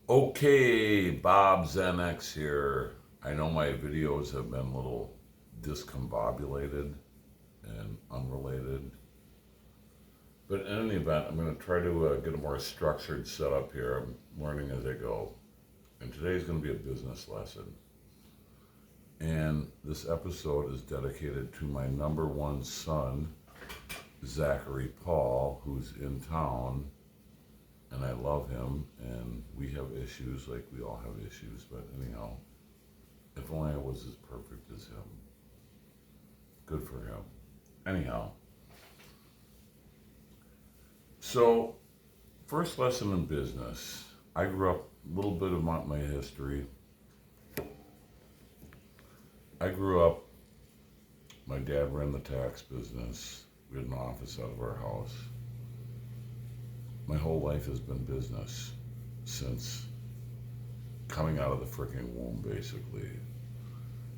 Okay, Bob Zenex here. I know my videos have been a little discombobulated and unrelated, but in any event, I'm going to try to get a more structured setup here. I'm learning as I go, and today's going to be a business lesson. And this episode is dedicated to my number one son, Zachary Paul, who's in town, and I love him, and we have issues like we all have issues, but anyhow, if only I was as perfect as him. Good for him. Anyhow, so first lesson in business. I grew up a little bit about my history. I grew up, my dad ran the tax business. We had an office out of our house. My whole life has been business since coming out of the freaking womb, basically.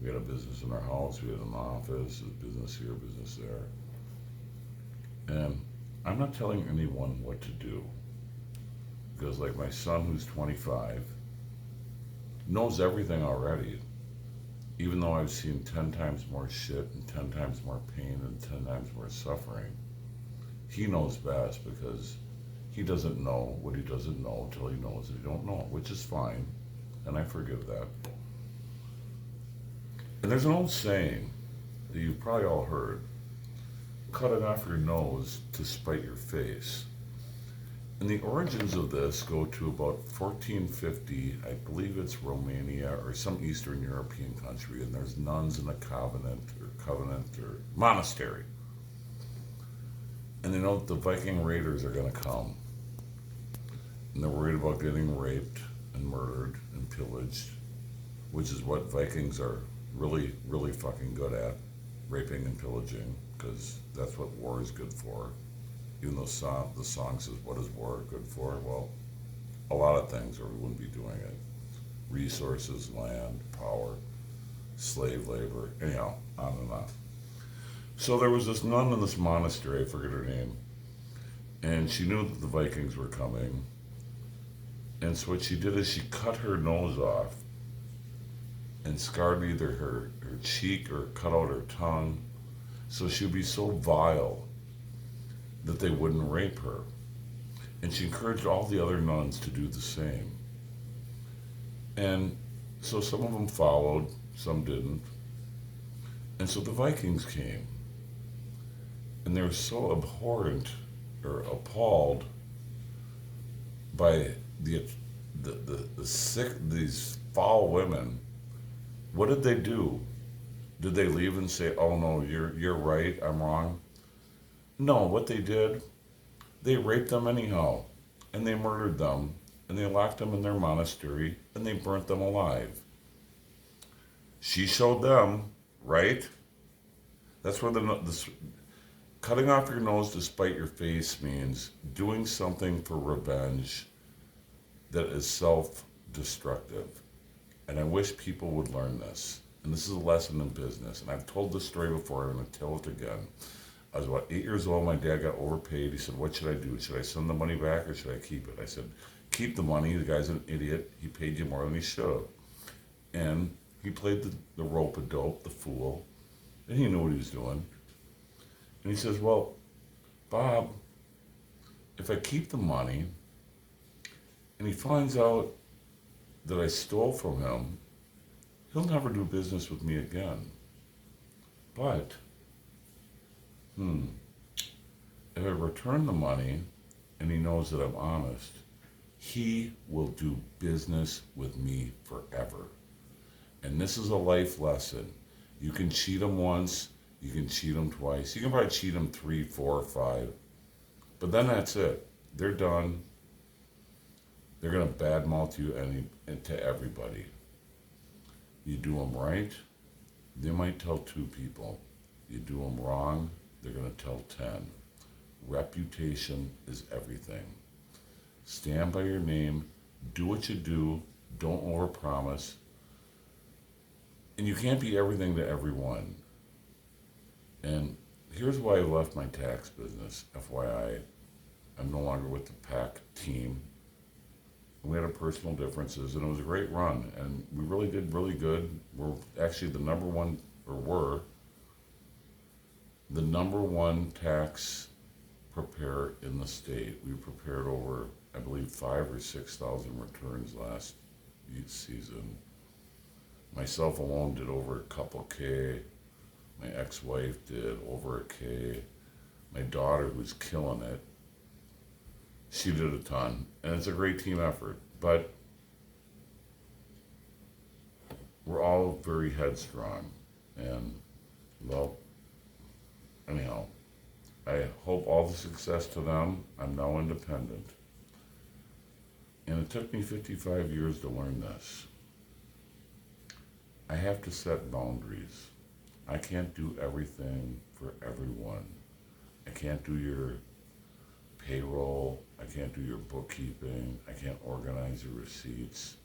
We had a business in our house, we had an office, a business here, business there. And I'm not telling anyone what to do. Because, like, my son, who's 25, knows everything already. Even though I've seen 10 times more shit and 10 times more pain and 10 times more suffering, he knows best because he doesn't know what he doesn't know until he knows that he don't know, which is fine. And I forgive that. And there's an old saying that you've probably all heard: cutting off your nose to spite your face. And the origins of this go to about 1450. I believe it's Romania or some Eastern European country, and there's nuns in a convent or monastery. And they know that the Viking raiders are going to come. And they're worried about getting raped and murdered and pillaged, which is what Vikings are really, really fucking good at, raping and pillaging, because that's what war is good for. Even though the song says, what is war good for? Well, a lot of things, or we wouldn't be doing it. Resources, land, power, slave labor, anyhow, on and on. So there was this nun in this monastery, I forget her name, and she knew that the Vikings were coming. And so what she did is she cut her nose off and scarred either her cheek or cut out her tongue. So she would be so vile that they wouldn't rape her. And she encouraged all the other nuns to do the same. And so some of them followed, some didn't. And so the Vikings came. And they were so abhorrent or appalled by the sick, these foul women. What did they do? Did they leave and say, oh no, you're right, I'm wrong? No, what they did, they raped them anyhow, and they murdered them, and they locked them in their monastery, and they burnt them alive. She showed them, right? That's where the cutting off your nose to spite your face means doing something for revenge that is self-destructive. And I wish people would learn this. And this is a lesson in business. And I've told this story before, I'm going to tell it again. I was about 8 years old. My dad got overpaid. He said, what should I do? Should I send the money back or should I keep it? I said, keep the money. The guy's an idiot. He paid you more than he should have. And he played the rope-a-dope, the fool. And he knew what he was doing. And he says, well, Bob, if I keep the money and he finds out that I stole from him, he'll never do business with me again. But, if I return the money and he knows that I'm honest, he will do business with me forever. And this is a life lesson. You can cheat him once, you can cheat him twice, you can probably cheat him 3, 4, 5. But then that's it. They're done. They're going to badmouth you and to everybody. You do them right, they might tell 2 people. You do them wrong, they're going to tell 10. Reputation is everything. Stand by your name, do what you do, don't overpromise. And you can't be everything to everyone. And here's why I left my tax business. FYI, I'm no longer with the PAC team. We had our personal differences, and it was a great run. And we really did really good. We're actually the number one, or were the number one tax preparer in the state. We prepared over, I believe, 5 or 6 thousand returns last season. Myself alone did over a couple K. My ex-wife did over a K. My daughter, who's killing it, she did a ton. And it's a great team effort. But we're all very headstrong. And, well, anyhow, I hope all the success to them. I'm now independent. And it took me 55 years to learn this. I have to set boundaries. I can't do everything for everyone. I can't do your payroll. I can't do your bookkeeping. I can't organize your receipts.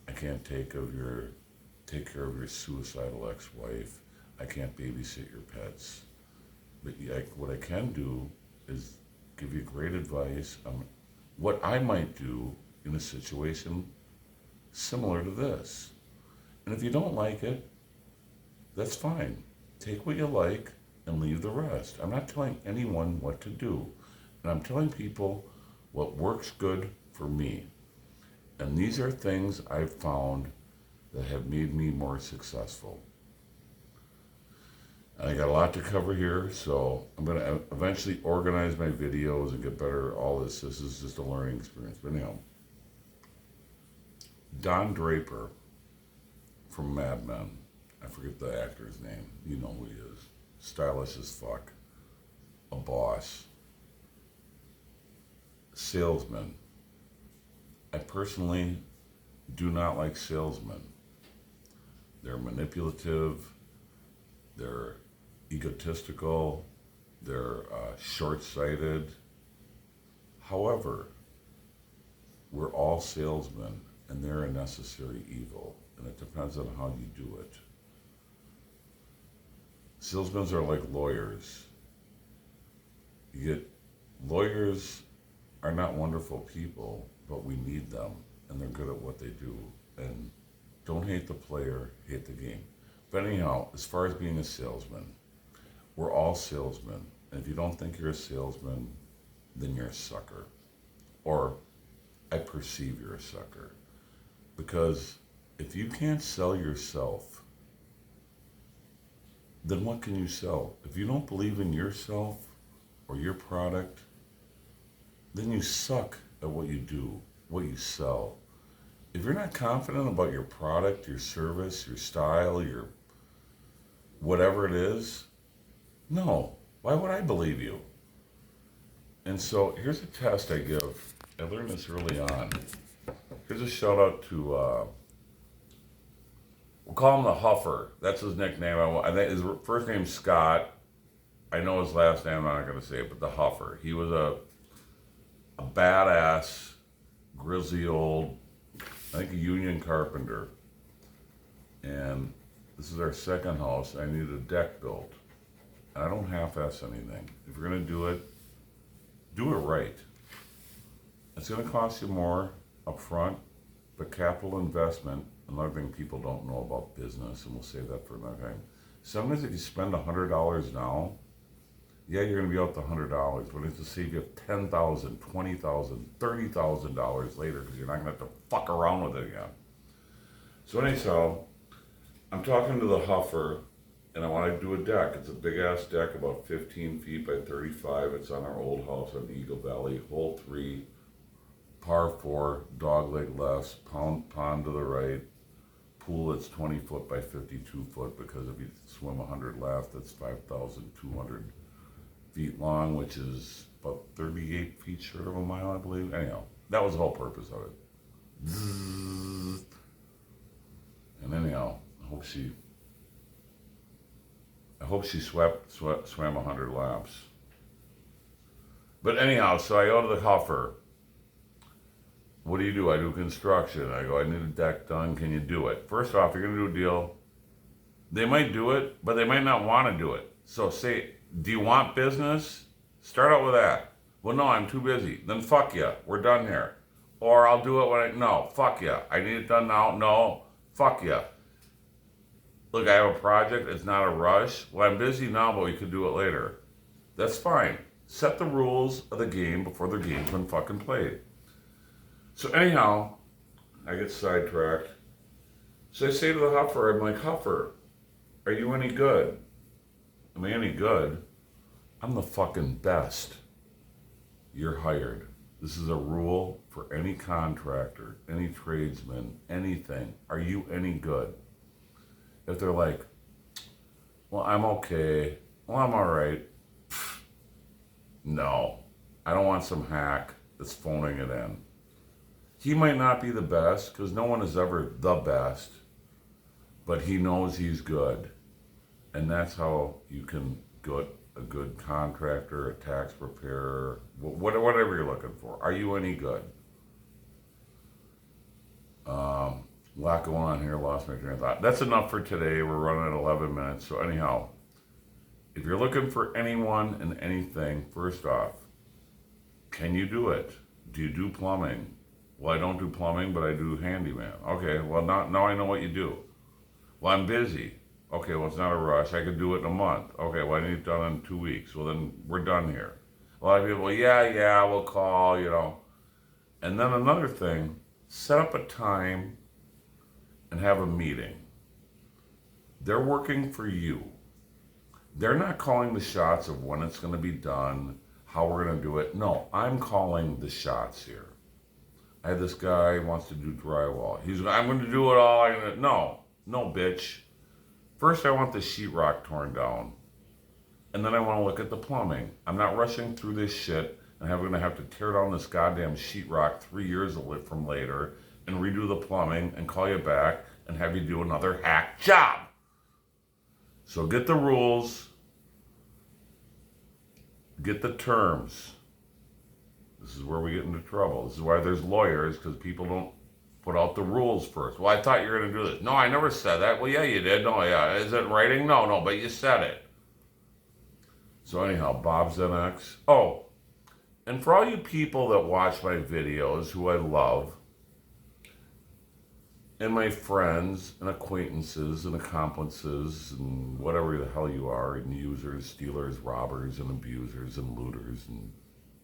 I can't take care of your suicidal ex-wife. I can't babysit your pets. But what I can do is give you great advice on what I might do in a situation similar to this. And if you don't like it, that's fine. Take what you like and leave the rest. I'm not telling anyone what to do. And I'm telling people what works good for me. And these are things I've found that have made me more successful. And I got a lot to cover here, so I'm going to eventually organize my videos and get better at all this. This is just a learning experience. But anyhow, Don Draper from Mad Men. I forget the actor's name. You know who he is. Stylish as fuck. A boss. Salesman. I personally do not like salesmen. They're manipulative. They're egotistical. They're short-sighted. However, we're all salesmen, and they're a necessary evil. And it depends on how you do it. Salesmen are like lawyers. Lawyers are not wonderful people, but we need them, and they're good at what they do. And don't hate the player, hate the game. But anyhow, as far as being a salesman, we're all salesmen. And if you don't think you're a salesman, then you're a sucker. Or I perceive you're a sucker. Because if you can't sell yourself, then what can you sell? If you don't believe in yourself or your product, then you suck at what you do, what you sell. If you're not confident about your product, your service, your style, your whatever it is, no, why would I believe you? And so here's a test I give. I learned this early on. Here's a shout out to, we'll call him the Huffer. That's his nickname. I think his first name's Scott. I know his last name, I'm not going to say it, but the Huffer. He was a badass, grizzly old, I think a union carpenter. And this is our second house. I needed a deck built. And I don't half-ass anything. If you're going to do it right. It's going to cost you more up front, but capital investment, another thing people don't know about business, and we'll save that for another time. Sometimes if you spend $100 now, yeah, you're going to be out the $100, but it's to save you $10,000, $20,000, $30,000 later because you're not going to have to fuck around with it again. So anyhow, I'm talking to the Huffer, and I want to do a deck. It's a big-ass deck, about 15 feet by 35. It's on our old house on Eagle Valley, hole 3, par 4, dogleg left, pond to the right, pool that's 20 foot by 52 foot because if you swim 100 left, that's 5,200 feet long, which is about 38 feet short of a mile, I believe. Anyhow, that was the whole purpose of it. Zzz. And anyhow, I hope she swam 100 laps. But anyhow, so I go to the Huffer. What do? I do construction. I go, I need a deck done. Can you do it? First off, you're going to do a deal. They might do it, but they might not want to do it. So say, do you want business? Start out with that. Well, no, I'm too busy. Then fuck you. We're done here. Or I'll do it when no, fuck yeah. I need it done now. No, fuck yeah. Look, I have a project. It's not a rush. Well, I'm busy now, but we could do it later. That's fine. Set the rules of the game before the game's been fucking played. So anyhow, I get sidetracked. So I say to the Huffer, I'm like, Huffer, are you any good? Am I any good? I'm the fucking best. You're hired. This is a rule for any contractor, any tradesman, anything. Are you any good? If they're like, well, I'm okay. Well, I'm all right. No, I don't want some hack that's phoning it in. He might not be the best because no one is ever the best, but he knows he's good. And that's how you can get a good contractor, a tax preparer, whatever you're looking for. Are you any good? A lot going on here, lost my train of thought. That's enough for today. We're running at 11 minutes. So anyhow, if you're looking for anyone and anything, first off, can you do it? Do you do plumbing? Well, I don't do plumbing, but I do handyman. Okay, well, now I know what you do. Well, I'm busy. Okay, well, it's not a rush. I could do it in a month. Okay, well, I need it done in 2 weeks. Well, then we're done here. A lot of people, well, yeah, we'll call, And then another thing, set up a time and have a meeting. They're working for you. They're not calling the shots of when it's going to be done, how we're going to do it. No, I'm calling the shots here. I had this guy who wants to do drywall. I'm going to do it all. No, bitch. First, I want the sheetrock torn down. And then I want to look at the plumbing. I'm not rushing through this shit and I'm going to have to tear down this goddamn sheetrock 3 years from later and redo the plumbing and call you back and have you do another hack job. So get the rules. Get the terms. This is where we get into trouble. This is why there's lawyers, because people don't put out the rules first. Well, I thought you were going to do this. No, I never said that. Well, yeah, you did. No, yeah. Is it in writing? No, but you said it. So anyhow, Bob's NX. Oh, and for all you people that watch my videos, who I love, and my friends and acquaintances and accomplices and whatever the hell you are, and users, stealers, robbers, and abusers, and looters, and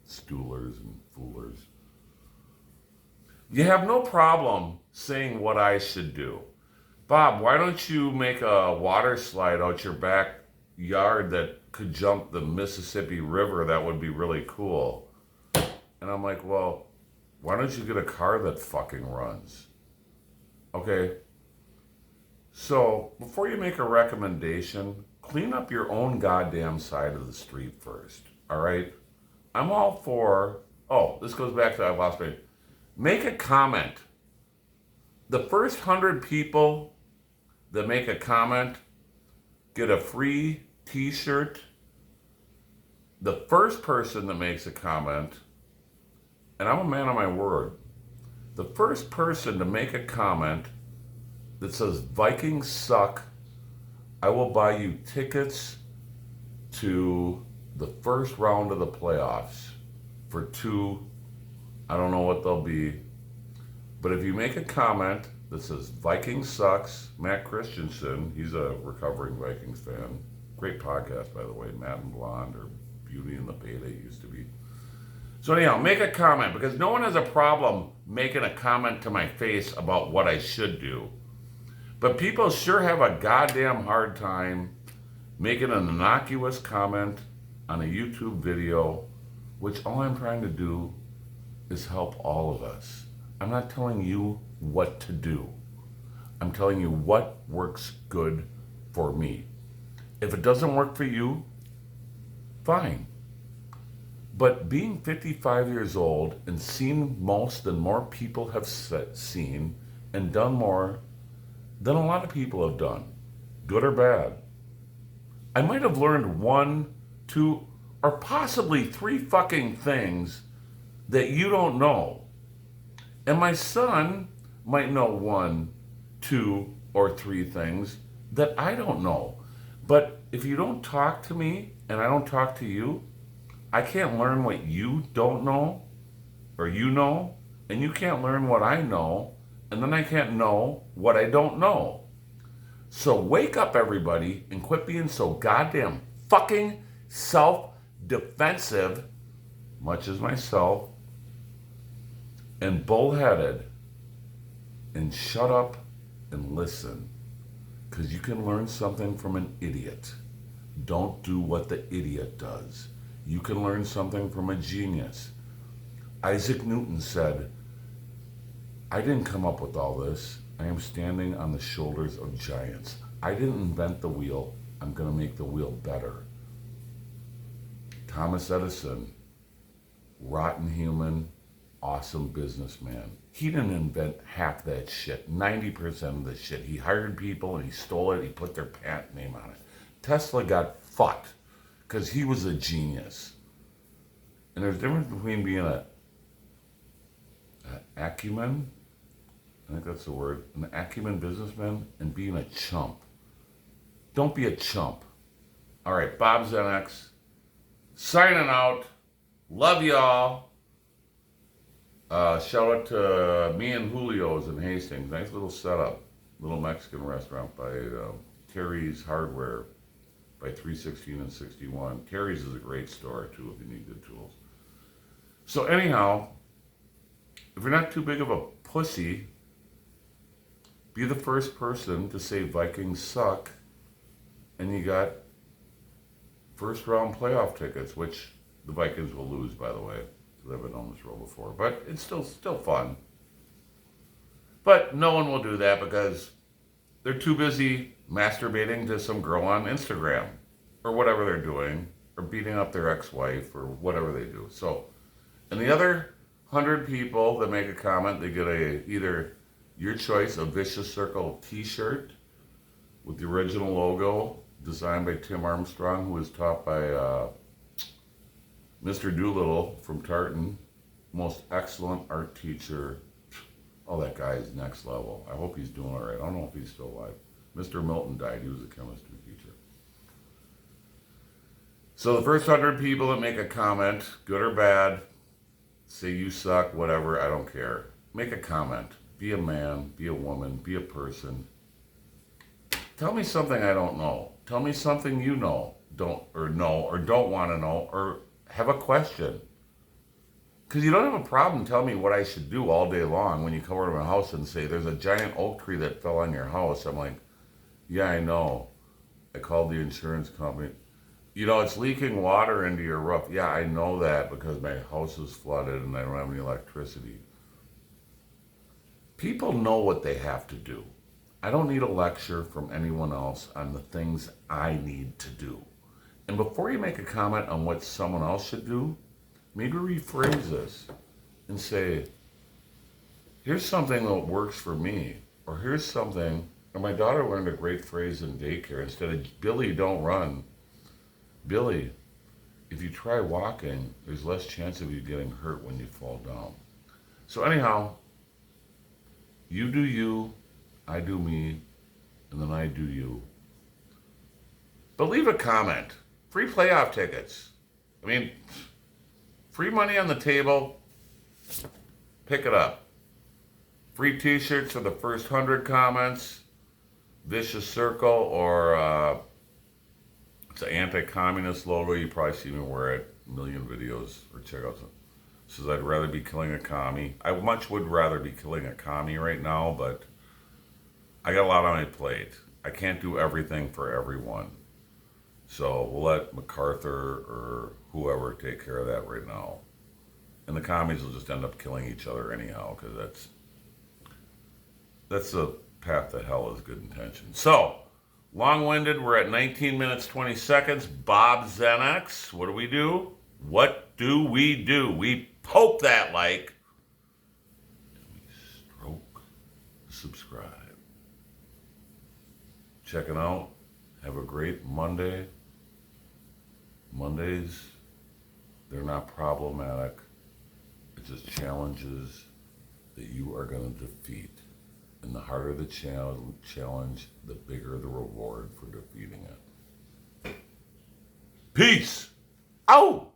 stoolers, and foolers. You have no problem saying what I should do. Bob, why don't you make a water slide out your backyard that could jump the Mississippi River? That would be really cool. And I'm like, well, why don't you get a car that fucking runs? Okay, so before you make a recommendation, clean up your own goddamn side of the street first, all right? I'm all for, this goes back to I lost my, make a comment. The first 100 people that make a comment get a free t-shirt. The first person that makes a comment, and I'm a man of my word, the first person to make a comment that says Vikings suck, I will buy you tickets to the first round of the playoffs for 2, I don't know what they'll be, but if you make a comment that says Vikings sucks, Matt Christensen, he's a recovering Vikings fan, great podcast by the way, Matt and Blonde, or Beauty and the Beta used to be. So anyhow, make a comment, because no one has a problem making a comment to my face about what I should do. But people sure have a goddamn hard time making an innocuous comment on a YouTube video, which all I'm trying to do is help all of us. I'm not telling you what to do. I'm telling you what works good for me. If it doesn't work for you, fine. But being 55 years old and seen most and more people have seen and done more than a lot of people have done, good or bad. I might have learned 1, 2, or possibly 3 fucking things that you don't know. And my son might know 1, 2, or 3 things that I don't know. But if you don't talk to me and I don't talk to you, I can't learn what you don't know or you know And you can't learn what I know, and then I can't know what I don't know. So wake up, everybody, and quit being so goddamn fucking self-defensive, much as myself, and bullheaded, and shut up and listen. Because you can learn something from an idiot. Don't do what the idiot does. You can learn something from a genius. Isaac Newton said, I didn't come up with all this. I am standing on the shoulders of giants. I didn't invent the wheel. I'm going to make the wheel better. Thomas Edison, rotten human, awesome businessman. He didn't invent half that shit. 90% of the shit. He hired people and he stole it. He put their patent name on it. Tesla got fucked because he was a genius. And there's a difference between being an acumen, I think that's the word, an acumen businessman, and being a chump. Don't be a chump. All right, Bob Xenex, signing out. Love y'all. Shout out to me and Julio's in Hastings. Nice little setup. Little Mexican restaurant by Terry's Hardware by 316 and 61. Terry's is a great store, too, if you need good tools. So anyhow, if you're not too big of a pussy, be the first person to say Vikings suck, and you got first round playoff tickets, which the Vikings will lose, by the way, because I've been on this road before. But it's still fun. But no one will do that because they're too busy masturbating to some girl on Instagram or whatever they're doing, or beating up their ex-wife or whatever they do. So, and the other 100 people that make a comment, they get either your choice, a Vicious Circle t-shirt with the original logo designed by Tim Armstrong, who was taught by Mr. Doolittle from Tartan, most excellent art teacher. Oh, that guy is next level. I hope he's doing all right. I don't know if he's still alive. Mr. Milton died. He was a chemistry teacher. So the first 100 people that make a comment, good or bad, say you suck, whatever, I don't care. Make a comment. Be a man, be a woman, be a person. Tell me something I don't know. Tell me something you know, don't want to know, or have a question. Because you don't have a problem telling me what I should do all day long when you come over to my house and say, there's a giant oak tree that fell on your house. I'm like, yeah, I know. I called the insurance company. You know, it's leaking water into your roof. Yeah, I know that because my house is flooded and I don't have any electricity. People know what they have to do. I don't need a lecture from anyone else on the things I need to do. And before you make a comment on what someone else should do, maybe rephrase this and say, here's something that works for me. Or here's something, or my daughter learned a great phrase in daycare. Instead of, Billy, don't run. Billy, if you try walking, there's less chance of you getting hurt when you fall down. So anyhow, you do you, I do me, and then I do you. But leave a comment. Free playoff tickets. I mean, free money on the table. Pick it up. Free t-shirts for the first 100 comments. Vicious Circle, or it's an anti-communist logo. You probably see me wear it. A million videos, or check out some. Says I'd rather be killing a commie. I much would rather be killing a commie right now, but I got a lot on my plate. I can't do everything for everyone. So we'll let MacArthur or whoever take care of that right now. And the commies will just end up killing each other anyhow, because that's the path to hell is good intention. So, long-winded, we're at 19 minutes, 20 seconds. Bob Xenex, what do we do? What do we do? We poke that like, and we stroke subscribe. Checking out. Have a great Monday. Mondays, they're not problematic. It's just challenges that you are going to defeat. And the harder the challenge, the bigger the reward for defeating it. Peace! Out!